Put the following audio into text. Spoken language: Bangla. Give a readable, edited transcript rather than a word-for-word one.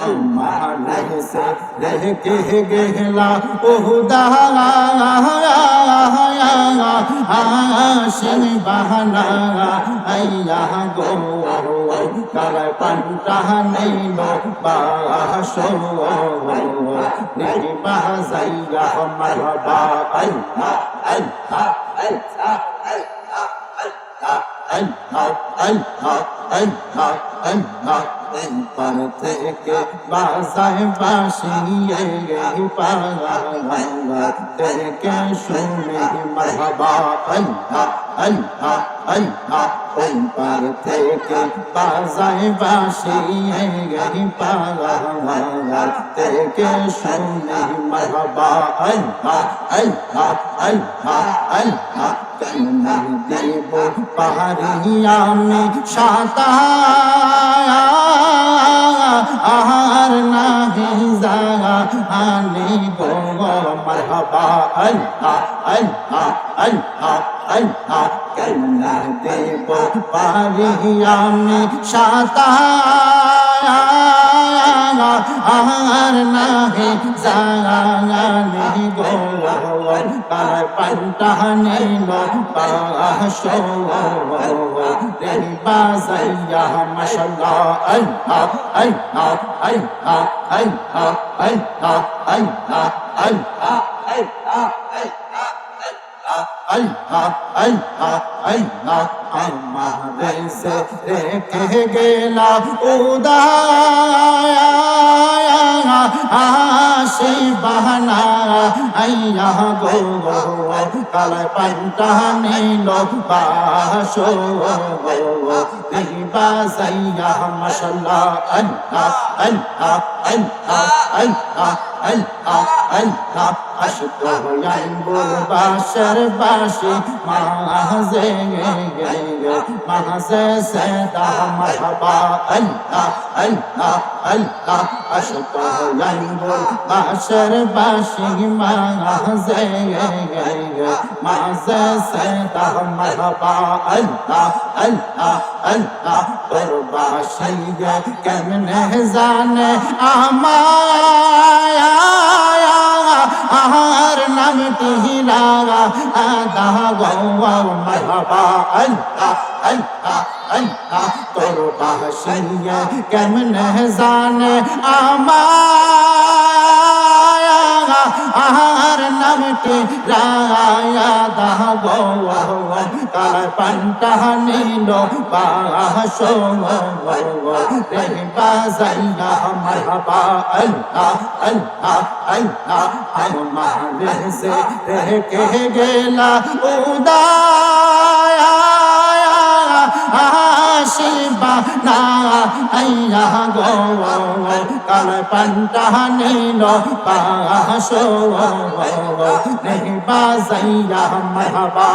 हमारे से रह के गेला उहुदा आशिक बहना अय्या गो कर पंटा नीलो बाशो नहीं बहज़ैया मरहबा अल्लाह अल्लाह अल्लाह अल्लाह अल्लाह अल्लाह अल्लाह पर থেকে বাজায় বাঁশি এই পালা থেকে শুনে মারহাবা আল্লাহ আল্লাহ আল্লাহ ওই পার থেকে বাজায় বাঁশি এই পালা থেকে শুনে মারহাবা আল্লাহ আল্লাহ আল্লাহ আল্লাহ কেমনে দেব পাহাড়ি আমি সাঁতার আর নাহি জানি গো মারহাবা আল্লাহ আল্লাহ আল্লাহ আল্লাহ কেমনে দেব পারি আমি সাঁতার আর নাহি জানি গো কার পান্তা নিল বাসো রে বাজাইয়া মাশাআল্লাহ আল্লাহ আল্লাহ আল্লাহ আল্লাহ আল্লাহ আল্লাহ আল্লাহ আল্লাহ আল্লাহ আল্লাহ আমাদের সে রেখে গেলা উদায়া আশি বাহানা আইয়া গো কাল পান্তা নিল বাসো বাজাইয়া মাশাআল্লাহ আল্লাহ আল্লাহ আল্লাহ আল্লাহ আল্লাহ আল্লাহ আশিক আনবুর বাশর বাশি মাঝে মাঝে সদা মারহাবা আল্লাহ আল্লাহ আল্লাহ আশিক আনবুর বাশর বাশি মাঝে মাঝে সদা মারহাবা আল্লাহ আল্লাহ আল্লাহ তোর বাশি কেমনে জানে আমায় আর নামটি হিলারা আদা গৌয়া মারহাবা আল্লাহ আল্লাহ আল্লাহ তোর বাসিয়া কেমনে জানে আমায় আর নামটি রায়া দা গৌয়া কাল পান্তা নিল বাসো রে বাজাইয়া মারহাবা আল্লাহ আল্লাহ আল্লাহ আমাদের সে রেখে গেলা উদায়া আশিবা না আইয়া গো কাল পান্তা নিল বাসো রে বাজাইয়া মারহাবা